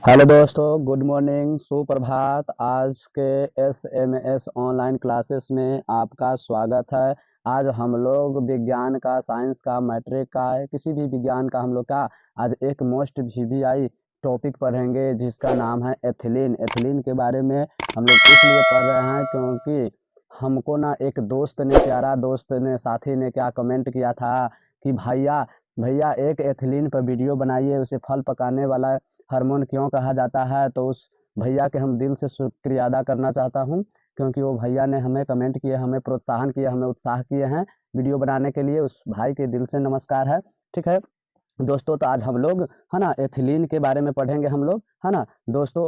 Hello दोस्तों, good morning, सुप्रभात। आज के एसएमएस ऑनलाइन क्लासेस में आपका स्वागत है। आज हम लोग विज्ञान का, साइंस का, मैट्रिक का, किसी भी विज्ञान का हम लोग का आज एक मोस्ट वीवीआई टॉपिक पढ़ेंगे जिसका नाम है एथिलीन। एथिलीन के बारे में हम लोग इसलिए पढ़ रहे हैं क्योंकि हमको ना एक दोस्त ने, प्यारा दोस्त ने, साथी ने क्या कमेंट किया था कि भैया भैया एक एथिलीन पर वीडियो बनाइए, उसे फल पकाने वाला हार्मोन क्यों कहा जाता है। तो उस भैया के हम दिल से शुक्रिया अदा करना चाहता हूँ क्योंकि वो भैया ने हमें कमेंट किए, हमें प्रोत्साहन किए, हमें उत्साह किए हैं वीडियो बनाने के लिए। उस भाई के दिल से नमस्कार है। ठीक है दोस्तों, तो आज हम लोग है ना एथिलीन के बारे में पढ़ेंगे हम लोग, है ना दोस्तों।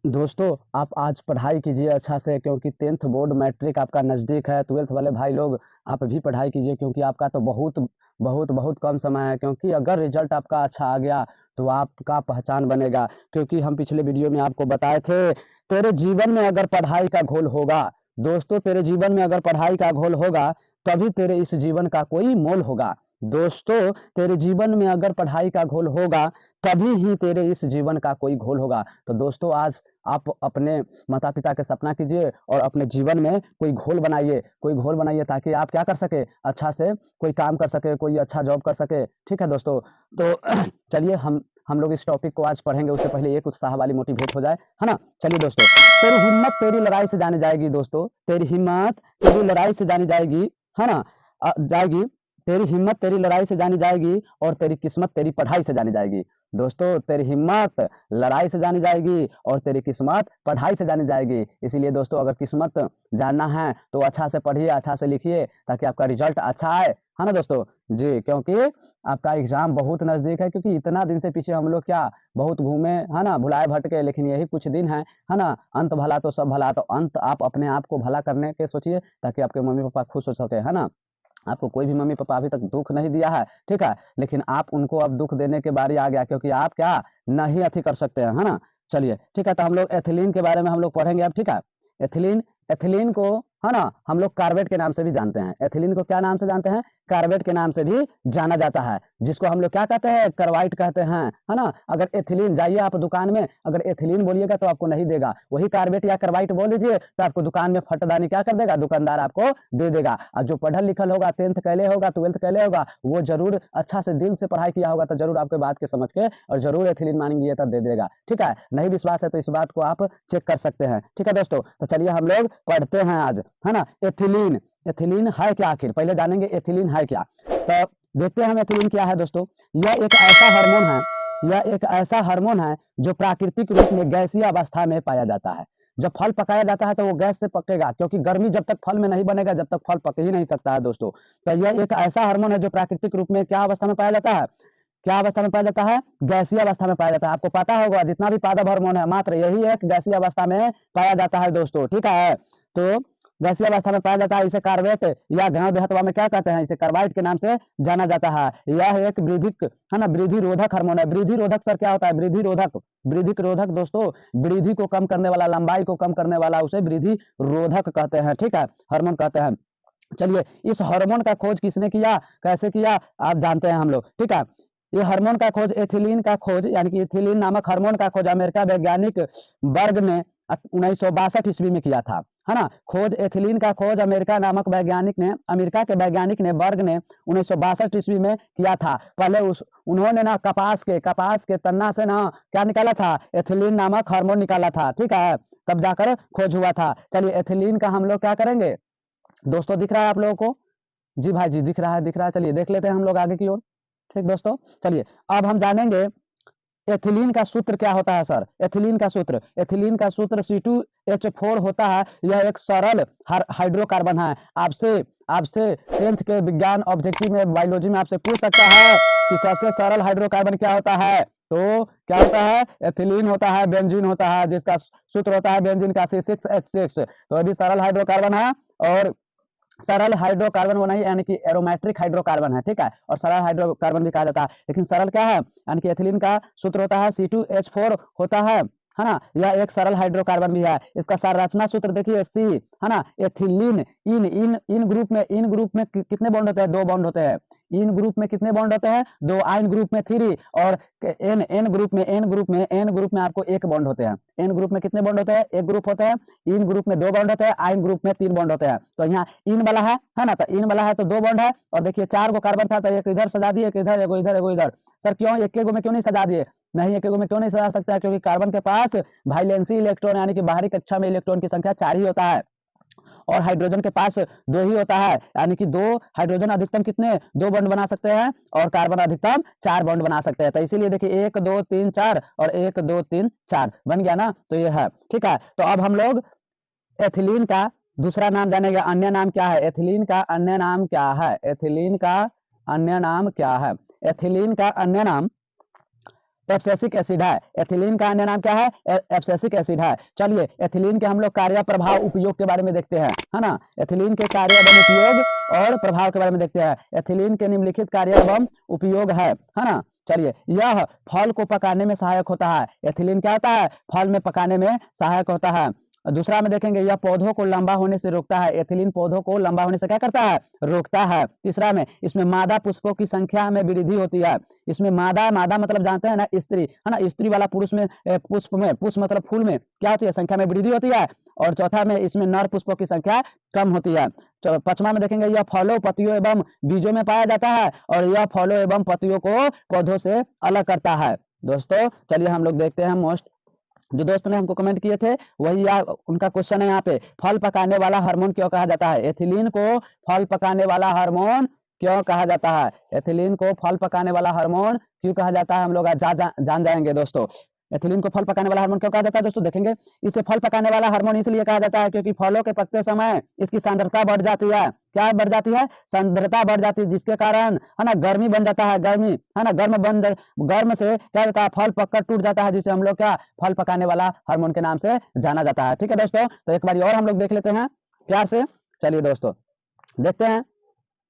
दोस्तों आप आज पढ़ाई कीजिए अच्छा से क्योंकि 10th बोर्ड मैट्रिक आपका नज़दीक है। 12th वाले भाई लोग आप भी पढ़ाई कीजिए क्योंकि आपका तो बहुत बहुत बहुत कम समय है। क्योंकि अगर रिजल्ट आपका अच्छा आ गया तो आपका पहचान बनेगा। क्योंकि हम पिछले वीडियो में आपको बताए थे, तेरे जीवन में अगर पढ़ाई का घोल होगा, दोस्तों तेरे जीवन में अगर पढ़ाई का घोल होगा तभी तेरे इस जीवन का कोई मोल होगा। दोस्तों तेरे जीवन में अगर पढ़ाई का घोल होगा तभी ही तेरे इस जीवन का कोई घोल होगा। तो दोस्तों आज आप अपने माता पिता के सपना कीजिए और अपने जीवन में कोई घोल बनाइए, कोई घोल बनाइए ताकि आप क्या कर सके, अच्छा से कोई काम कर सके, कोई अच्छा जॉब कर सके। ठीक है दोस्तों, तो चलिए हम लोग इस टॉपिक को आज पढ़ेंगे। उससे पहले एक उत्साह वाली मोटिवेट हो जाए, है ना। चलिए दोस्तों, तेरी हिम्मत तेरी लड़ाई से जानी जाएगी। दोस्तों तेरी हिम्मत तेरी लड़ाई से जानी जाएगी, है ना, जाएगी। तेरी हिम्मत तेरी लड़ाई से जानी जाएगी और तेरी किस्मत तेरी पढ़ाई से जानी जाएगी। दोस्तों तेरी हिम्मत लड़ाई से जानी जाएगी और तेरी किस्मत पढ़ाई से जानी जाएगी। इसीलिए दोस्तों अगर किस्मत जानना है तो अच्छा से पढ़िए, अच्छा से लिखिए ताकि आपका रिजल्ट अच्छा आए, है ना दोस्तों जी। क्योंकि आपका एग्जाम बहुत नजदीक है। क्योंकि इतना दिन से पीछे हम लोग क्या बहुत घूमे, है ना, भुलाए भटके, लेकिन यही कुछ दिन है ना। अंत भला तो सब भला। तो अंत आप अपने आप को भला करने के सोचिए ताकि आपके मम्मी पापा खुश हो सके, है ना। आपको कोई भी मम्मी पापा अभी तक दुख नहीं दिया है, ठीक है, लेकिन आप उनको अब दुख देने के बारी आ गया क्योंकि आप क्या नहीं अथी कर सकते हैं, है ना। चलिए ठीक है, तो हम लोग एथिलीन के बारे में हम लोग पढ़ेंगे अब। ठीक है, एथिलीन एथिलीन को, है ना, हम लोग कार्बेट के नाम से भी जानते हैं। एथिलीन को क्या नाम से जानते हैं? कार्बेट के नाम से भी जाना जाता है, जिसको हम लोग क्या कहते हैं, कार्बाइड कहते हैं, है ना। अगर एथिलीन, जाइए आप दुकान में, अगर एथिलीन बोलिएगा तो आपको नहीं देगा, वही कार्बेट या कार्बाइड बोल दीजिए तो आपको दुकान में फटदानी क्या कर देगा, दुकानदार आपको दे देगा। और जो पढ़ल लिखल होगा, 10th कैले होगा, 12th कैले होगा, वो जरूर अच्छा से दिल से पढ़ाई किया होगा तो जरूर आपके बात के समझ के और जरूर एथिलीन मांगेंगे तो दे देगा। ठीक है, नहीं विश्वास है तो इस बात को आप चेक कर सकते हैं। ठीक है दोस्तों, तो चलिए हम लोग पढ़ते हैं आज, है ना। एथिलीन, एथिलीन है क्या आखिर, पहले जानेंगे एथिलीन है क्या। तो देखते हैं हम एथिलीन क्या है दोस्तों। यह एक ऐसा हार्मोन है, यह एक ऐसा हार्मोन है जो प्राकृतिक रूप में गैसीय अवस्था में पाया जाता है। जब फल पकाया जाता है तो वो गैस से पकेगा, क्योंकि गर्मी जब तक फल में नहीं बनेगा जब तक फल पक ही नहीं सकता है दोस्तों। तो यह एक ऐसा हार्मोन है जो प्राकृतिक रूप में क्या अवस्था में पाया जाता है, क्या अवस्था में पाया जाता है, गैसीय अवस्था में पाया जाता है। आपको पता होगा जितना भी पादप हार्मोन है मात्र यही एक गैसीय अवस्था में पाया जाता है दोस्तों। ठीक है, तो गैसीय अवस्था में पाया जाता है। इसे कार्बेट या घना देहत्वा में क्या कहते हैं, इसे कार्बाइड के नाम से जाना जाता है। यह एक वृद्धिक, है ना, वृद्धि रोधक हार्मोन है। वृद्धि रोधक सर क्या होता है, वृद्धि रोधक, वृद्धि रोधक दोस्तों, वृद्धि को कम करने वाला, लंबाई को कम करने वाला, उसे वृद्धि रोधक कहते हैं। ठीक है, हार्मोन कहते हैं। चलिए, इस हार्मोन का खोज किसने किया, कैसे किया, आप जानते हैं हम लोग। ठीक है, ये हार्मोन का खोज, एथिलीन का खोज, यानी कि एथिलीन नामक हार्मोन का खोज अमेरिका वैज्ञानिक बर्ग ने 1962 ईस्वी में किया था, है ना। खोज एथिलीन का खोज अमेरिका नामक वैज्ञानिक ने, अमेरिका के वैज्ञानिक ने, बर्ग ने 1962 ईस्वी में किया था। पहले उन्होंने ना कपास के तन्ना से ना क्या निकाला था, एथिलीन नामक हार्मोन निकाला था। ठीक है, तब जाकर खोज हुआ था। चलिए एथिलीन का हम लोग क्या करेंगे दोस्तों, दिख रहा है आप लोगों को? जी भाई जी, दिख रहा है, दिख रहा है। चलिए देख लेते हैं हम लोग आगे की ओर। ठीक दोस्तों, चलिए अब हम जानेंगे एथिलीन का सूत्र क्या होता है सर। एथिलीन का सूत्र, एथिलीन का सूत्र C2H4 होता है। यह एक सरल हाइड्रोकार्बन है। आपसे आपसे 10th के विज्ञान ऑब्जेक्टिव में, बायोलॉजी में आपसे पूछ सकता है कि सबसे सरल हाइड्रोकार्बन क्या होता है। तो क्या होता है, एथिलीन होता है, बेंजीन होता है, जिसका सूत्र होता है बेंजीन का C6H6। तो अभी सरल हाइड्रोकार्बन है और सरल हाइड्रोकार्बन वो नहीं, यानी कि एरोमेट्रिक हाइड्रोकार्बन है। ठीक है, और सरल हाइड्रोकार्बन भी कहा जाता है, लेकिन सरल क्या है, यानी कि एथिलीन का सूत्र होता है C2H4 होता है ना। यह एक सरल हाइड्रोकार्बन भी है। इसका संरचना सूत्र देखिए C, है ना। एथिलीन इन इन इन ग्रुप में कितने बॉन्ड होते हैं, 2 बॉन्ड होते हैं। इन ग्रुप में कितने बॉन्ड होते हैं? 2, आइन ग्रुप में 3 और एन ग्रुप में आपको 1 बॉन्ड होते हैं। एन ग्रुप में कितने बॉन्ड होते हैं? 1 ग्रुप होते हैं। इन ग्रुप में 2 बॉन्ड होते हैं, आइन ग्रुप में 3 बॉन्ड होते हैं। तो यहाँ इन वाला है ना, तो इन वाला है तो 2 बॉन्ड है और देखिए 4 गो कार्बन था तो एक इधर सजा दिए, एक इधर, एगो इधर, एगो इधर। सर क्यों एक गो में क्यों नहीं सजा दिए? नहीं, एक गो में क्यों नहीं सजा सकता है? क्योंकि कार्बन के पास वैलेंसी इलेक्ट्रॉन यानी कि बाहरी कक्षा में इलेक्ट्रॉन की संख्या 4 ही होता है और हाइड्रोजन के पास 2 ही होता है, यानी कि 2 हाइड्रोजन अधिकतम कितने 2 बॉन्ड बना सकते हैं और कार्बन अधिकतम 4 बॉन्ड बना सकते हैं। तो इसीलिए देखिए 1 2 3 4 और 1 2 3 4 बन गया ना, तो ये है। ठीक है, तो अब हम लोग एथिलीन का दूसरा नाम जानेंगे। अन्य नाम क्या है? एथिलीन का अन्य नाम क्या है? एथिलीन का अन्य नाम क्या है? एथिलीन का अन्य नाम एब्सिसिक एसिड है। एथिलीन का अन्य नाम क्या है? एब्सिसिक एसिड है। चलिए एथिलीन के हम लोग कार्य, प्रभाव, उपयोग के बारे में देखते हैं, है ना। एथिलीन के कार्य एवं उपयोग और प्रभाव के बारे में देखते हैं। एथिलीन के निम्नलिखित कार्य एवं उपयोग है ना। चलिए, यह फल को पकाने में सहायक होता है। एथिलीन क्या होता है? फल में पकाने में सहायक होता है। दूसरा में देखेंगे, यह पौधों को लंबा होने से रोकता है। एथिलीन पौधों को लंबा होने से क्या करता है? रोकता है। तीसरा में, इसमें मादा पुष्पों की संख्या में वृद्धि होती है। इसमें मादा मतलब जानते हैं ना, स्त्री, है ना। स्त्री वाला पुरुष में पुष्प मतलब फूल में क्या होती है? संख्या में वृद्धि होती है। और चौथा में, इसमें नर पुष्पों की संख्या कम होती है। पांचवा में देखेंगे, यह फलों, पत्तियों एवं बीजों में पाया जाता है और यह फलों एवं पत्तियों को पौधों से अलग करता है। दोस्तों चलिए हम लोग देखते हैं मोस्ट जो दोस्त ने हमको कमेंट किए थे वही उनका क्वेश्चन है यहाँ पे, फल पकाने वाला हार्मोन क्यों कहा जाता है? एथिलीन को फल पकाने वाला हार्मोन क्यों कहा जाता है? एथिलीन को फल पकाने वाला हार्मोन क्यों कहा जाता है? हम लोग आज जान जाएंगे दोस्तों। एथिलीन को फल पकाने वाला हार्मोन क्यों कहा जाता है दोस्तों? देखेंगे, इसे फल पकाने वाला हार्मोन इसलिए कहा जाता है क्योंकि फलों के पकते समय इसकी सांद्रता बढ़ जाती है। क्या बढ़ जाती है? सांद्रता बढ़ जाती है, जिसके कारण है ना गर्मी बन जाता है। गर्मी है ना, गर्म से क्या होता है? फल पककर टूट जाता है, जिसे हम लोग क्या फल पकाने वाला हार्मोन के नाम से जाना जाता है। ठीक है दोस्तों, तो एक बार और हम लोग देख लेते हैं प्यार से। चलिए दोस्तों देखते हैं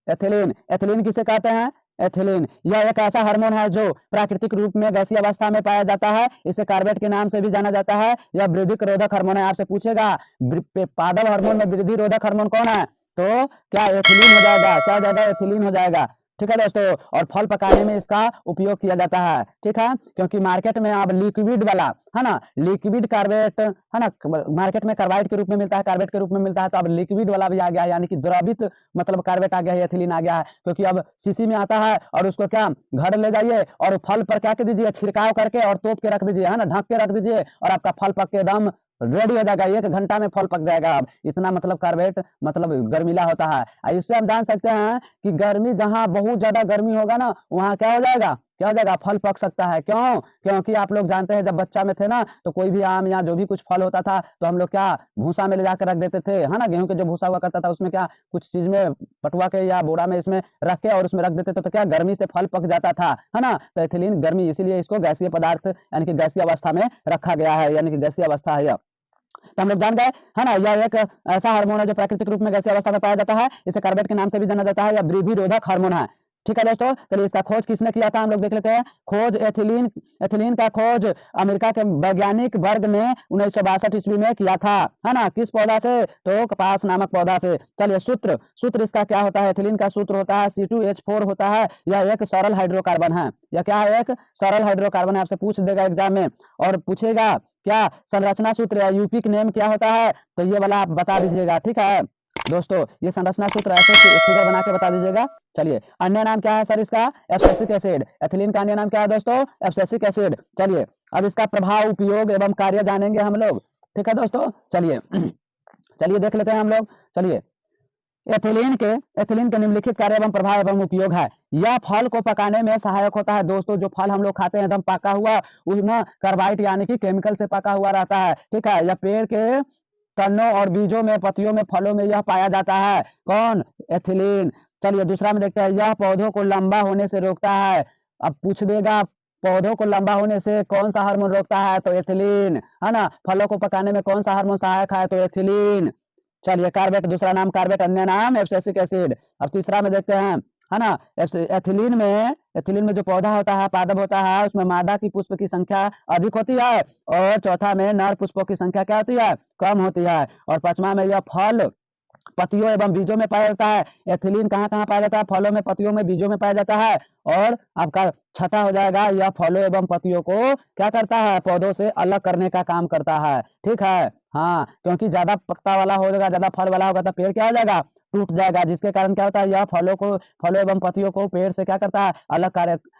एथिलीन। एथिलीन किसे कहते हैं? एथिलीन यह एक ऐसा हार्मोन है जो प्राकृतिक रूप में गैसीय अवस्था में पाया जाता है। इसे कार्बेट के नाम से भी जाना जाता है। यह वृद्धि रोधक हार्मोन है। आपसे पूछेगा पादप हार्मोन में वृद्धि रोधक हार्मोन कौन है? तो क्या एथिलीन हो जाएगा? क्या हो जाएगा? एथिलीन हो जाएगा। ठीक है दोस्तों, और फल पकाने में इसका उपयोग किया जाता है। ठीक है, क्योंकि मार्केट में अब लिक्विड वाला है ना, लिक्विड कार्बेट है ना, मार्केट में कार्बाइड के रूप में मिलता है, कार्बेट के रूप में मिलता है, तो अब लिक्विड वाला भी आ गया है, यानी कि द्रवित मतलब कार्बेट आ गया है, एथिलीन आ गया है। क्योंकि अब शीशी में आता है और उसको क्या घर ले जाइए और फल पर क्या कर दीजिए? छिड़काव करके और तोप के रख दीजिए, है ना, ढक के रख दीजिए और आपका फल पक के एकदम रेडी हो जाएगा। 1 घंटा में फल पक जाएगा। अब इतना मतलब कार्बेट मतलब गर्मीला होता है। इससे हम जान सकते हैं कि गर्मी, जहां बहुत ज्यादा गर्मी होगा ना, वहां क्या हो जाएगा? क्या हो जाएगा? फल पक सकता है। क्यों? क्योंकि आप लोग जानते हैं जब बच्चा में थे ना, तो कोई भी आम या जो भी कुछ फल होता था तो हम लोग क्या भूसा में ले जाकर रख देते थे, है ना। गेहूं के जो भूसा हुआ करता था उसमें क्या कुछ चीज में पटुआ के या बोरा में इसमें रख के और उसमें रख देते थे, तो क्या गर्मी से फल पक जाता था, है ना। तो एथिलीन गर्मी, इसीलिए इसको गैसीय पदार्थ यानी कि गैसीय अवस्था में रखा गया है, यानी कि गैसीय अवस्था है यह। तो हम लोग जान गए, है ना। यह एक ऐसा हार्मोन है जो प्राकृतिक रूप में गैसीय अवस्था में पाया जाता है। इसे कार्बेट के नाम से भी जाना जाता है। यह वृद्धि रोधक हार्मोन है। ठीक है दोस्तों, चलिए इसका खोज किसने किया था हम लोग देख लेते हैं। खोज एथिलीन का खोज अमेरिका के वैज्ञानिक वर्ग ने 1962 ईस्वी में किया था, है ना। किस पौधा से? तो कपास नामक पौधा से। चलिए सूत्र इसका क्या होता है? एथिलीन का सूत्र होता है C2H4 होता है। यह एक सरल हाइड्रोकार्बन है। यह क्या है? एक सरल हाइड्रोकार्बन है। आपसे पूछ देगा एग्जाम में और पूछेगा क्या संरचना सूत्र या यूपिक नेम क्या होता है, तो ये वाला आप बता दीजिएगा। ठीक है दोस्तों, ये संरचना सूत्र ऐसे फिगर बना के बता दीजिएगा। चलिए अन्य नाम क्या है सर इसका? Abscisic acid. एथिलीन का अन्य नाम क्या है दोस्तों? Abscisic acid. चलिए अब इसका प्रभाव, उपयोग एवं कार्य जानेंगे हम लोग। ठीक है दोस्तों, चलिए चलिए देख लेते हैं हम लोग। चलिए एथिलीन के निम्नलिखित कार्य एवं प्रभाव एवं उपयोग है। यह फल को पकाने में सहायक होता है। दोस्तों जो फल हम लोग खाते हैं एकदम पका हुआ, उसमें कार्बाइड यानी कि केमिकल से पका हुआ रहता है। ठीक है, यह पेड़ के तनों और बीजों में, पत्तियों में, फलों में यह पाया जाता है। कौन? एथिलीन। चलिए दूसरा में देखते हैं, यह पौधों को लंबा होने से रोकता है। अब पूछ देगा पौधों को लंबा होने से कौन सा हार्मोन रोकता है, तो एथिलीन, है ना। फलों को पकाने में कौन सा हार्मोन सहायक है, तो एथिलीन। चलिए कार्बेट, दूसरा नाम कार्बेट, अन्य नाम एब्सिसिक एसिड। अब तीसरा में देखते हैं, है ना। एथिलीन में जो पौधा होता है, पादप होता है, उसमें मादा की पुष्प की संख्या अधिक होती है और चौथा में नर पुष्पों की संख्या क्या होती है? कम होती है। और पांचवा में यह फल पत्तियों एवं बीजों में पाया जाता है। एथिलीन कहाँ कहाँ पाया जाता है? फलों में, पत्तियों में, बीजों में पाया जाता है। और आपका छठा हो जाएगा, यह फलों एवं पत्तियों को क्या करता है? पौधों से अलग करने का काम करता है। ठीक है, हाँ, क्योंकि ज्यादा पत्ता वाला हो जाएगा, ज्यादा फल वाला होगा तो पेड़ क्या हो जाएगा? टूट जाएगा, जिसके कारण क्या होता है? यह फलों एवं पत्तियों को पेड़ से क्या करता है?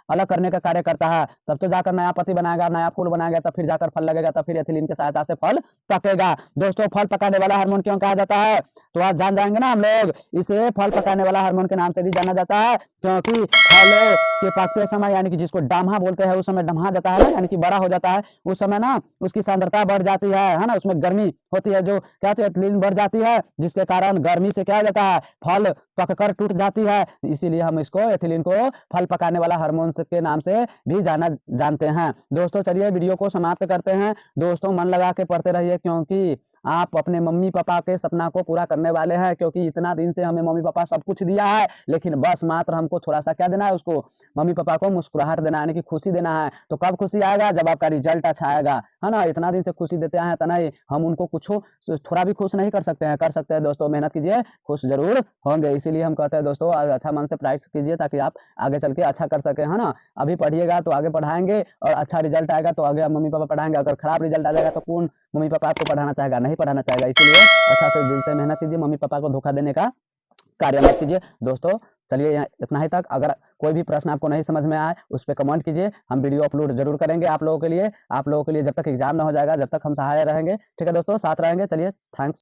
अलग करने का कार्य करता है। तब तो जाकर नया पत्ती बनाएगा, नया फूल बनाएगा, तब फिर जाकर फल लगेगा, तब फिर एथिलीन की सहायता से फल पकेगा। दोस्तों, फल पकाने वाला हार्मोन क्यों कहा जाता है? तो आज जान जाएंगे ना हम लोग। इसे फल पकाने वाला हार्मोन के नाम से भी जाना जाता है, क्योंकि फलों के पकते समय, यानी कि जिसको डम्हा बोलते हैं, उस समय डम्हा जाता है ना, यानी कि बड़ा हो जाता है, उस समय ना उसकी सांद्रता बढ़ जाती है ना, उसमें गर्मी होती है, जो क्या होती है? एथिलीन बढ़ जाती है, जिसके कारण गर्मी से क्या हो जाता है? फल पककर टूट जाती है। इसीलिए हम इसको, एथिलीन को, फल पकाने वाला हार्मोन के नाम से भी जानते हैं। दोस्तों, चलिए वीडियो को समाप्त करते हैं। दोस्तों, मन लगा के पढ़ते रहिए, क्योंकि आप अपने मम्मी पापा के सपना को पूरा करने वाले हैं। क्योंकि इतना दिन से हमें मम्मी पापा सब कुछ दिया है, लेकिन बस मात्र हमको थोड़ा सा क्या देना है? उसको, मम्मी पापा को मुस्कुराहट देना है, यानी कि खुशी देना है। तो कब खुशी आएगा? जब आपका रिजल्ट अच्छा आएगा, है ना। इतना दिन से खुशी देते हैं तो नहीं, हम उनको कुछ थोड़ा भी खुश नहीं कर सकते हैं? कर सकते हैं दोस्तों, मेहनत कीजिए, खुश जरूर होंगे। इसीलिए हम कहते हैं दोस्तों, अच्छा मन से पढ़ाई कीजिए, ताकि आप आगे चल के अच्छा कर सके, है ना। अभी पढ़िएगा तो आगे पढ़ाएंगे, और अच्छा रिजल्ट आएगा तो आगे मम्मी पापा पढ़ाएंगे। अगर खराब रिजल्ट आ जाएगा तो कौन मम्मी पापा आपको पढ़ाना चाहेगा? नहीं पढ़ाना चाहेगा। इसीलिए अच्छा से दिल से मेहनत कीजिए, मम्मी पापा को धोखा देने का कार्य मत कीजिए। दोस्तों, चलिए यहाँ इतना ही तक। अगर कोई भी प्रश्न आपको नहीं समझ में आए, उस पर कमेंट कीजिए, हम वीडियो अपलोड जरूर करेंगे आप लोगों के लिए। जब तक एग्जाम ना हो जाएगा, जब तक हम सहाय रहेंगे। ठीक है दोस्तों, साथ रहेंगे। चलिए, थैंक्स।